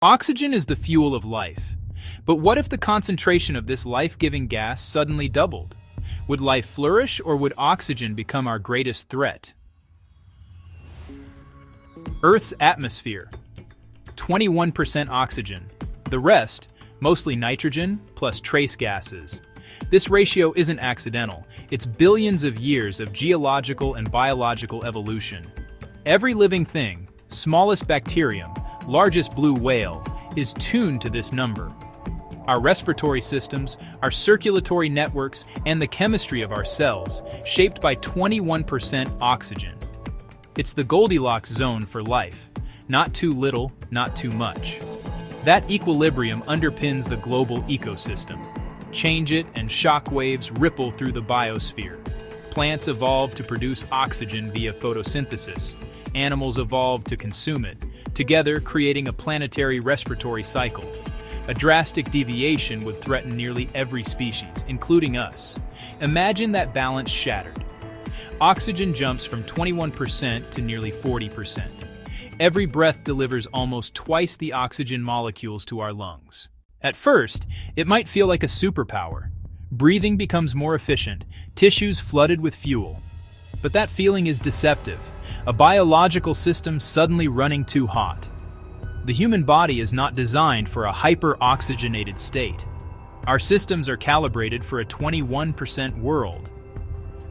Oxygen is the fuel of life. But what if the concentration of this life-giving gas suddenly doubled? Would life flourish, or would oxygen become our greatest threat? Earth's atmosphere: 21% oxygen. The rest, mostly nitrogen plus trace gases. This ratio isn't accidental. It's billions of years of geological and biological evolution. Every living thing, smallest bacterium, largest blue whale, is tuned to this number. Our respiratory systems, our circulatory networks, and the chemistry of our cells, shaped by 21% oxygen. It's the Goldilocks zone for life. Not too little, not too much. That equilibrium underpins the global ecosystem. Change it and shock waves ripple through the biosphere. Plants evolve to produce oxygen via photosynthesis. Animals evolve to consume it, together creating a planetary respiratory cycle. A drastic deviation would threaten nearly every species, including us. Imagine that balance shattered. Oxygen jumps from 21% to nearly 40%. Every breath delivers almost twice the oxygen molecules to our lungs. At first, it might feel like a superpower. Breathing becomes more efficient, tissues flooded with fuel. But that feeling is deceptive, a biological system suddenly running too hot. The human body is not designed for a hyper-oxygenated state. Our systems are calibrated for a 21% world.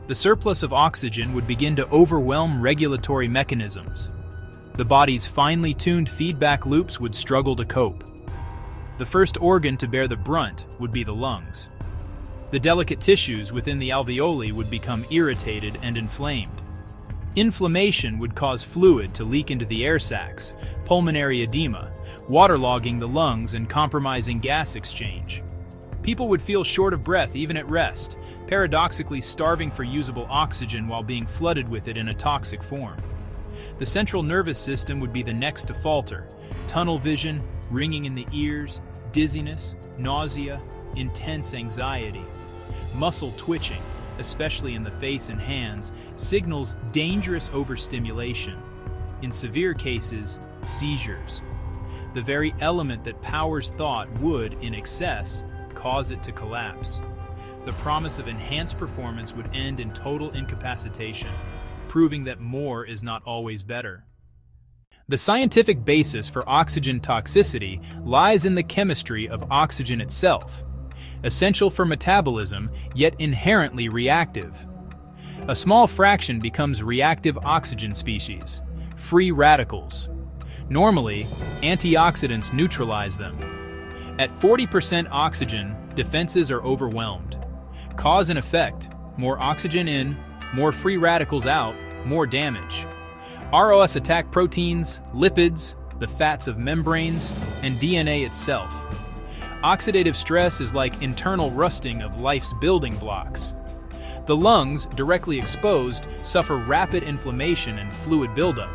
The surplus of oxygen would begin to overwhelm regulatory mechanisms. The body's finely tuned feedback loops would struggle to cope. The first organ to bear the brunt would be the lungs. The delicate tissues within the alveoli would become irritated and inflamed. Inflammation would cause fluid to leak into the air sacs, pulmonary edema, waterlogging the lungs and compromising gas exchange. People would feel short of breath even at rest, paradoxically starving for usable oxygen while being flooded with it in a toxic form. The central nervous system would be the next to falter. Tunnel vision, ringing in the ears, dizziness, nausea, intense anxiety. Muscle twitching, especially in the face and hands, signals dangerous overstimulation. In severe cases, seizures. The very element that powers thought would, in excess, cause it to collapse. The promise of enhanced performance would end in total incapacitation, proving that more is not always better. The scientific basis for oxygen toxicity lies in the chemistry of oxygen itself. Essential for metabolism, yet inherently reactive. A small fraction becomes reactive oxygen species, free radicals. Normally, antioxidants neutralize them. At 40% oxygen, defenses are overwhelmed. Cause and effect: more oxygen in, more free radicals out, more damage. ROS attack proteins, lipids, the fats of membranes, and DNA itself. Oxidative stress is like internal rusting of life's building blocks. The lungs, directly exposed, suffer rapid inflammation and fluid buildup.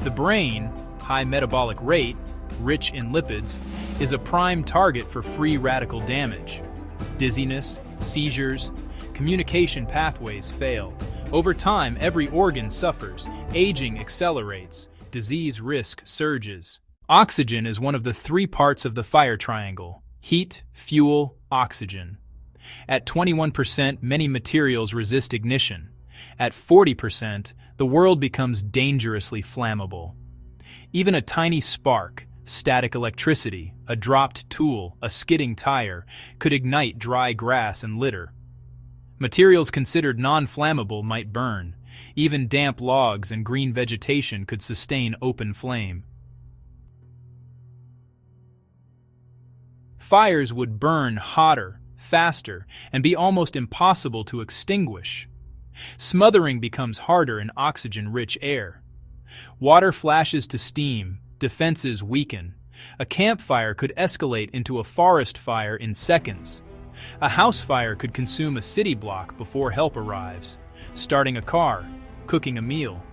The brain, high metabolic rate, rich in lipids, is a prime target for free radical damage. Dizziness, seizures, communication pathways fail. Over time, every organ suffers, aging accelerates, disease risk surges. Oxygen is one of the three parts of the fire triangle: heat, fuel, oxygen. At 21%, many materials resist ignition. At 40%, the world becomes dangerously flammable. Even a tiny spark, static electricity, a dropped tool, a skidding tire, could ignite dry grass and litter. Materials considered non-flammable might burn. Even damp logs and green vegetation could sustain open flame. Fires would burn hotter, faster, and be almost impossible to extinguish. Smothering becomes harder in oxygen-rich air. Water flashes to steam, defenses weaken. A campfire could escalate into a forest fire in seconds. A house fire could consume a city block before help arrives. Starting a car, cooking a meal.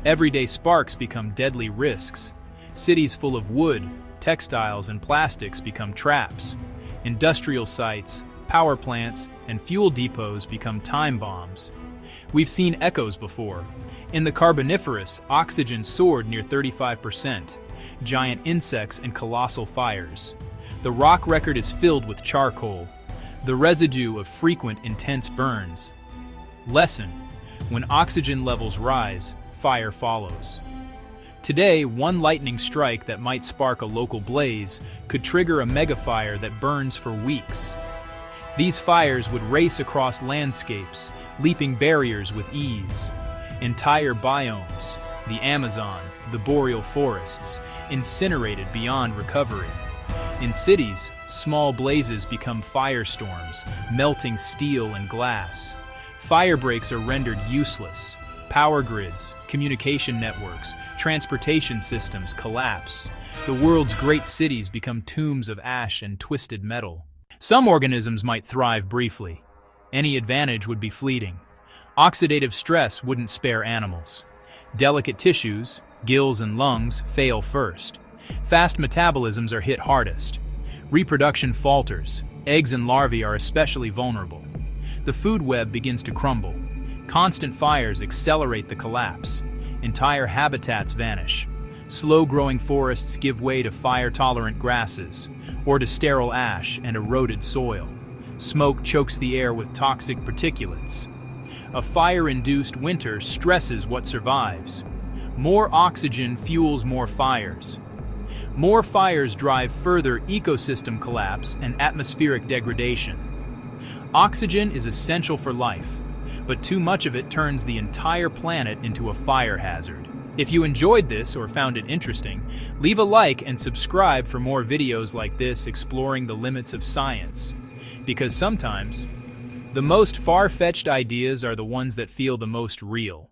Everyday sparks become deadly risks. Cities full of wood, textiles, and plastics become traps. Industrial sites, power plants, and fuel depots become time bombs. We've seen echoes before. In the Carboniferous, oxygen soared near 35%. giant insects, and colossal fires. The rock record is filled with charcoal, the residue of frequent intense burns. Lesson: when oxygen levels rise, fire follows. Today, one lightning strike that might spark a local blaze could trigger a megafire that burns for weeks. These fires would race across landscapes, leaping barriers with ease. Entire biomes, the Amazon, the boreal forests, incinerated beyond recovery. In cities, small blazes become firestorms, melting steel and glass. Fire breaks are rendered useless. Power grids, communication networks, transportation systems collapse. The world's great cities become tombs of ash and twisted metal. Some organisms might thrive briefly. Any advantage would be fleeting. Oxidative stress wouldn't spare animals. Delicate tissues, gills and lungs, fail first. Fast metabolisms are hit hardest. Reproduction falters. Eggs and larvae are especially vulnerable. The food web begins to crumble. Constant fires accelerate the collapse. Entire habitats vanish. Slow-growing forests give way to fire-tolerant grasses, or to sterile ash and eroded soil. Smoke chokes the air with toxic particulates. A fire-induced winter stresses what survives. More oxygen fuels more fires. More fires drive further ecosystem collapse and atmospheric degradation. Oxygen is essential for life, but too much of it turns the entire planet into a fire hazard. If you enjoyed this or found it interesting, leave a like and subscribe for more videos like this exploring the limits of science. Because sometimes, the most far-fetched ideas are the ones that feel the most real.